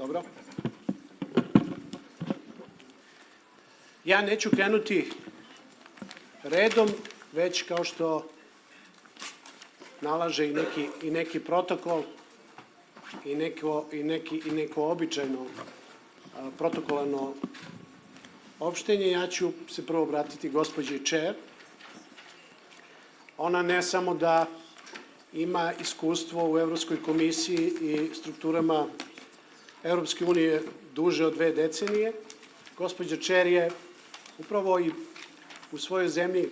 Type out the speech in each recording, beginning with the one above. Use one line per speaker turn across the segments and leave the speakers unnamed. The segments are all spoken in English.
Dobro. Ja neću krenuti redom, već kao što nalaže i neki protokol i neko običajno protokolarno opštenje. Ja ću se prvo obratiti gospođi Čer. Ona ne samo da ima iskustvo u Evropskoj komisiji i strukturama Evropske unije duže od 2 decenije. Gospođa Čer je upravo i u svojoj zemlji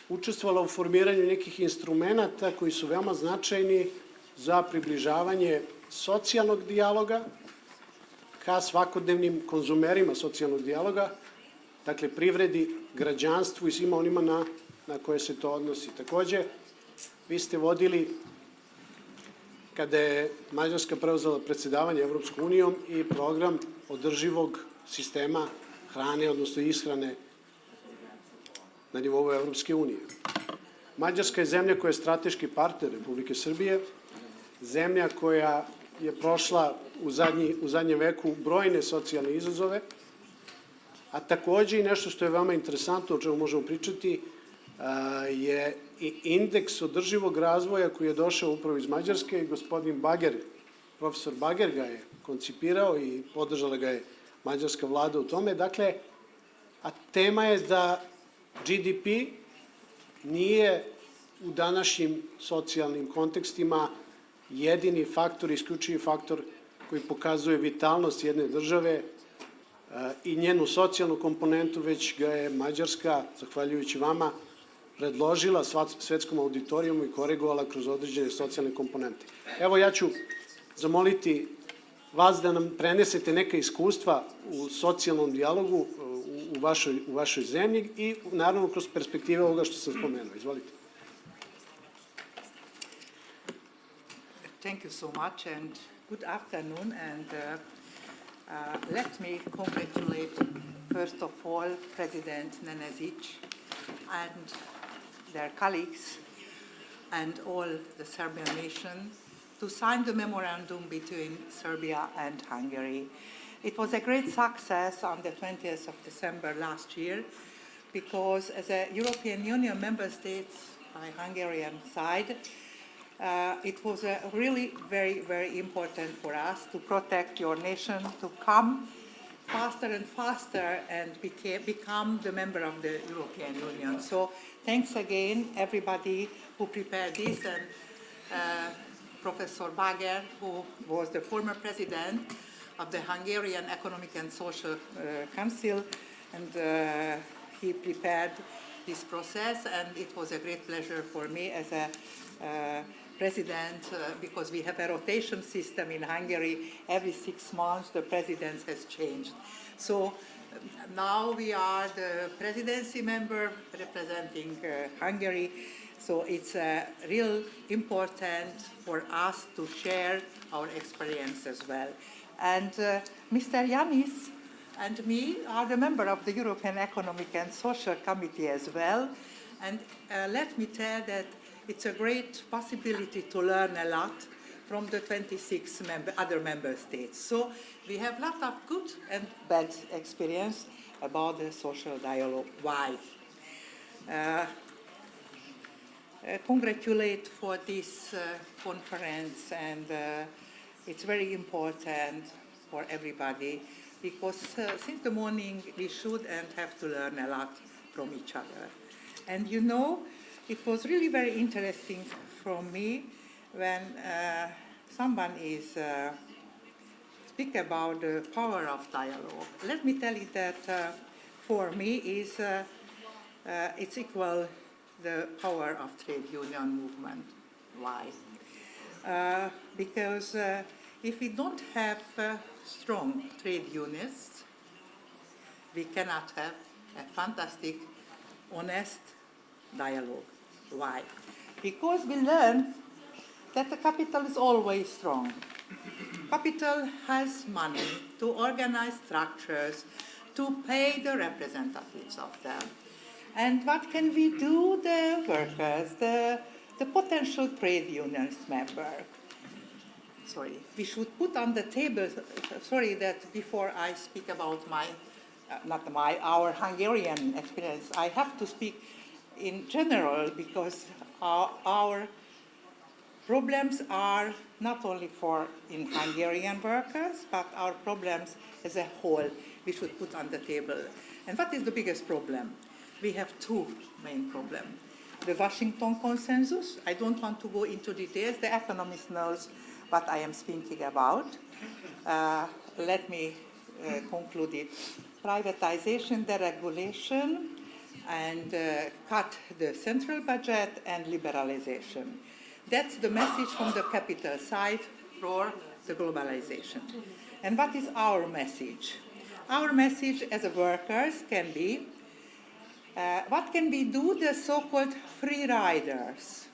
učestvovala u formiranju nekih instrumenta koji su veoma značajni za približavanje socijalnog dijaloga ka svakodnevnim konzumerima socijalnog dijaloga, dakle privredi, građanstvu i svima onima na koje se to odnosi. Takođe, vi ste vodili, kada je Mađarska preuzela predsedavanje Evropskom unijom, i program održivog sistema hrane, odnosno ishrane na nivou Evropske unije. Mađarska je zemlja koja je strateški partner Republike Srbije, zemlja koja je prošla u zadnjem veku brojne socijalne izazove, a takođe i nešto što je veoma interesantno, o čemu možemo pričati, je i indeks održivog razvoja koji je došao upravo iz Mađarske i gospodin Bager, profesor Bager ga je koncipirao i podržala ga je mađarska vlada u tome. Dakle, a tema je da GDP nije u današnjim socijalnim kontekstima jedini faktor, isključivi faktor koji pokazuje vitalnost jedne države i njenu socijalnu komponentu, već ga je Mađarska, zahvaljujući vama, predložila svetskom auditorijumu i korigovala kroz određene socijalne komponente. Evo, ja ću zamoliti vas da nam prenesete neka iskustva u socijalnom dijalogu u vašoj zemlji i naravno kroz perspektive ovoga što sam spomenuo. Izvolite.
Thank you so much and good afternoon, and let me congratulate first of all President Nenezic and their colleagues and all the Serbian nation to sign the memorandum between Serbia and Hungary. It was a great success on the 20th of December last year because as a European Union member states by Hungarian side, it was really very, very important for us to protect your nation, to come faster and faster and become the member of the European Union. So thanks again, everybody who prepared this, and Professor Bager, who was the former president of the Hungarian Economic and Social Council, and he prepared this process, and it was a great pleasure for me as a president, because we have a rotation system in Hungary. Every 6 months the president has changed. So now we are the presidency member representing Hungary. So it's real important for us to share our experience as well. And Mr. Yanis and me are the member of the European Economic and Social Committee as well. And let me tell that it's a great possibility to learn a lot from the 26 other member states. So we have a lot of good and bad experience about the social dialogue. Why? Congratulate for this conference, and it's very important for everybody because since the morning we should and have to learn a lot from each other. And you know, it was really very interesting for me when someone is speak about the power of dialogue. Let me tell you that for me is it's equal the power of trade union movement. Why? Because if we don't have strong trade unions, we cannot have a fantastic, honest dialogue. Why? Because we learn that the capital is always strong. Capital has money to organize structures, to pay the representatives of them. And what can we do, the workers, the potential trade unions member? we should put on the table, sorry that before I speak about our Hungarian experience, I have to speak in general because our problems are not only in Hungarian workers, but our problems as a whole we should put on the table. And what is the biggest problem? We have two main problems. The Washington Consensus, I don't want to go into details, the economist knows what I am speaking about. Let me conclude it. Privatization, deregulation, and cut the central budget and liberalization. That's the message from the capital side for the globalization. And what is our message? Our message as workers can be, what can we do, the so-called free riders?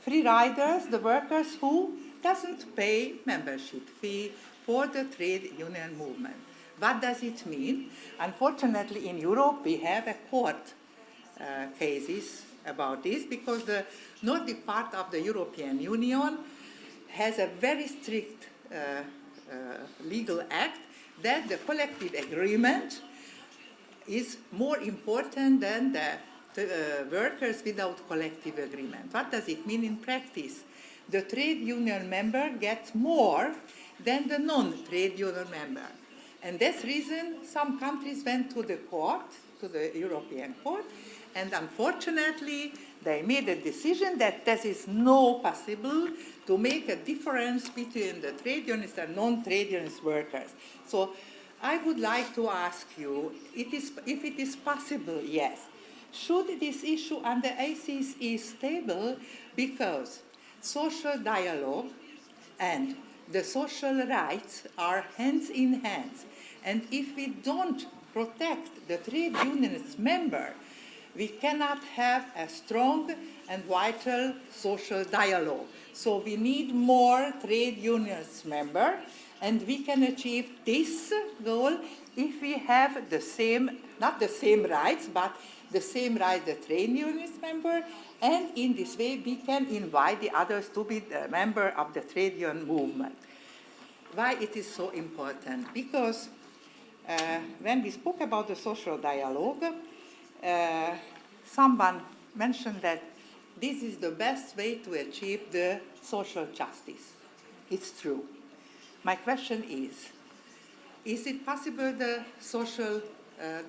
Free riders, the workers who doesn't pay membership fee for the trade union movement. What does it mean? Unfortunately, in Europe, we have a court cases about this because the Nordic part of the European Union has a very strict legal act that the collective agreement is more important than the workers without collective agreement. What does it mean in practice? The trade union member gets more than the non-trade union member. And that's the reason some countries went to the court, to the European court, and unfortunately they made a decision that there is no possible to make a difference between the trade unionists and non-trade unionist workers. So I would like to ask you, if it is possible, yes, should this issue under ACES is stable because social dialogue and the social rights are hands in hands. And if we don't protect the trade unionist member, we cannot have a strong and vital social dialogue. So we need more trade unionist member, and we can achieve this goal if we have the same, not the same rights, but the same rights the trade unionist member, and in this way we can invite the others to be a member of the trade union movement. Why it is so important? Because when we spoke about the social dialogue, someone mentioned that this is the best way to achieve the social justice. It's true. My question is it possible the social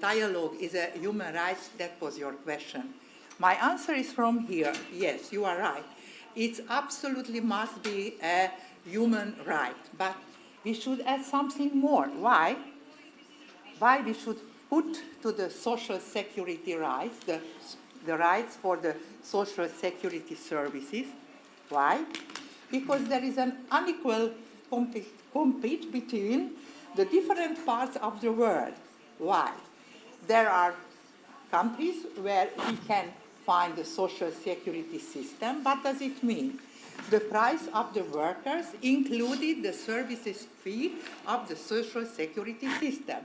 dialogue is a human rights? That was your question. My answer is from here. Yes, you are right. It absolutely must be a human right, but we should add something more. Why? Why we should put to the social security rights, the rights for the social security services. Why? Because there is an unequal compete between the different parts of the world. Why? There are countries where we can find the social security system. What does it mean? The price of the workers included the services fee of the social security system.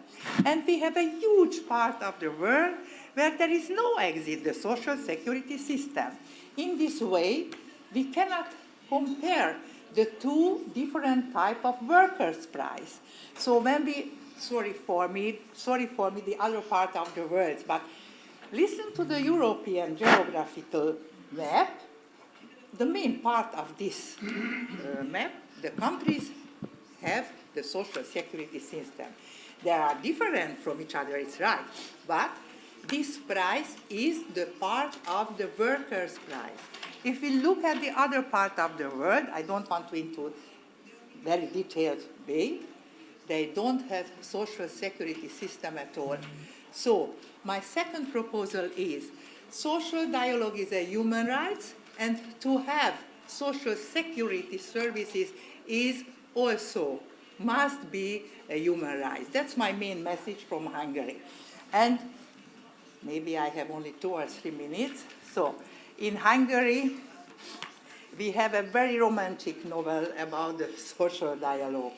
And we have a huge part of the world where there is no exit, the social security system. In this way, we cannot compare the two different types of workers' price. So when we, sorry for me, the other part of the world, but listen to the European geographical map. The main part of this map, the countries have the social security system. They are different from each other, it's right, but this price is the part of the workers' price. If we look at the other part of the world, I don't want to into very detailed way, they don't have social security system at all. So my second proposal is social dialogue is a human right, and to have social security services is also must be a human right. That's my main message from Hungary. And maybe I have only 2 or 3 minutes. So in Hungary, we have a very romantic novel about the social dialogue.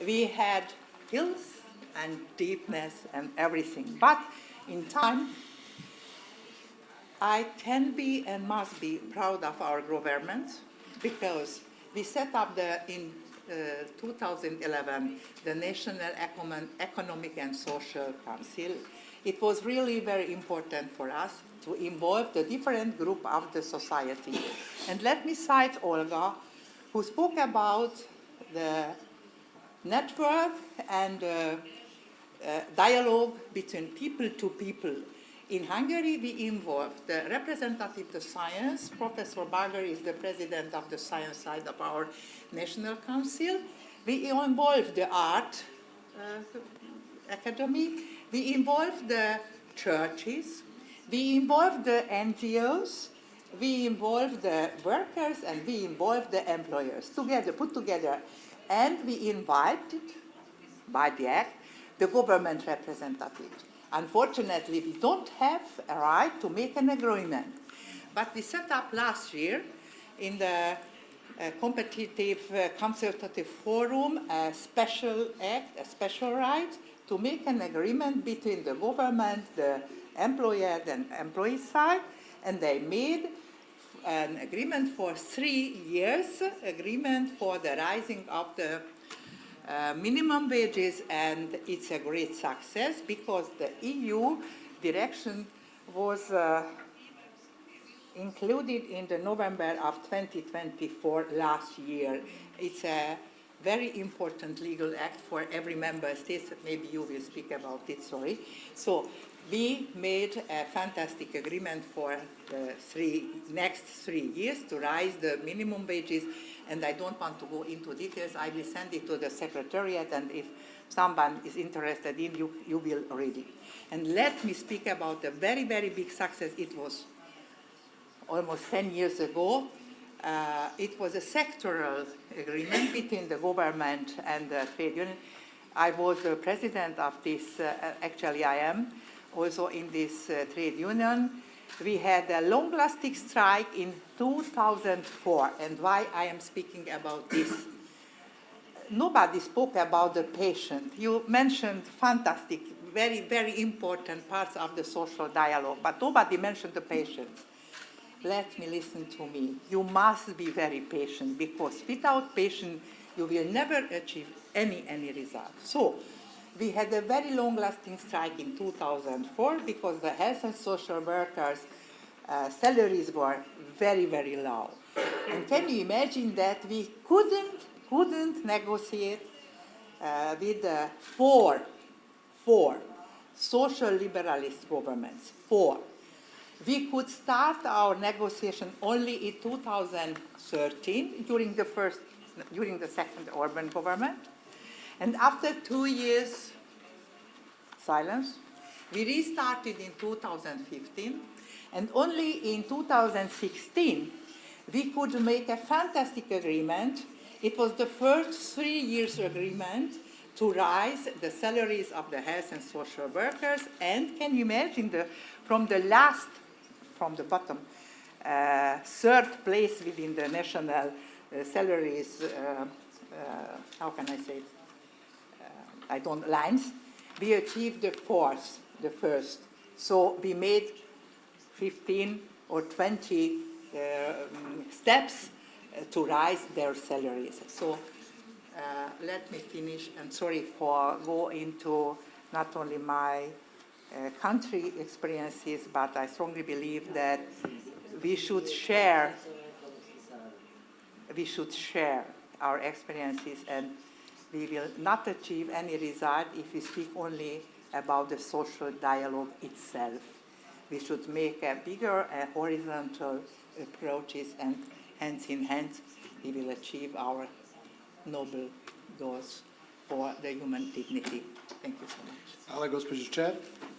We had hills and deepness and everything. But in time, I can be and must be proud of our government because we set up in 2011, the National Economic and Social Council, it was really very important for us to involve the different group of the society. And let me cite Olga, who spoke about the network and dialogue between people to people. In Hungary, we involved the representative of science. Professor Barger is the president of the science side of our National Council. We involved the art academy. We involved the churches. We involved the NGOs. We involved the workers, and we involved the employers together, put together. And we invited, by the act, the government representatives. Unfortunately, we don't have a right to make an agreement. But we set up last year in the competitive consultative forum a special act, a special right to make an agreement between the government, the employer and employee side, and they made an agreement for 3 years, agreement for the rising of the minimum wages, and it's a great success because the EU direction was included in the November of 2024 last year. It's a very important legal act for every member state. Maybe you will speak about it, sorry. So we made a fantastic agreement for the next 3 years to rise the minimum wages, and I don't want to go into details. I will send it to the Secretariat, and if someone is interested in, you will read it. And let me speak about a very, very big success. It was almost 10 years ago. It was a sectoral agreement between the government and the trade union. I was the president of this, actually I am, also in this trade union. We had a long-lasting strike in 2004, and why I am speaking about this. Nobody spoke about the patient. You mentioned fantastic, very, very important parts of the social dialogue, but nobody mentioned the patient. Let me listen to me. You must be very patient, because without patience, you will never achieve any result. So, we had a very long-lasting strike in 2004 because the health and social workers' salaries were very, very low. And can you imagine that we couldn't negotiate with four social liberalist governments, 4. We could start our negotiation only in 2013 during the second Orban government. And after 2 years silence, we restarted in 2015, and only in 2016 we could make a fantastic agreement. It was the first 3 years agreement to rise the salaries of the health and social workers, and can you imagine from the bottom, third place within the national salaries, how can I say it? Lines, we achieved the first. So we made 15 or 20 steps to rise their salaries. So let me finish, and sorry for go into not only my country experiences, but I strongly believe that we should share our experiences, and we will not achieve any result if we speak only about the social dialogue itself. We should make a bigger horizontal approaches, and hands in hands we will achieve our noble goals for the human dignity. Thank you so much.
Hvala, gospođo Čer.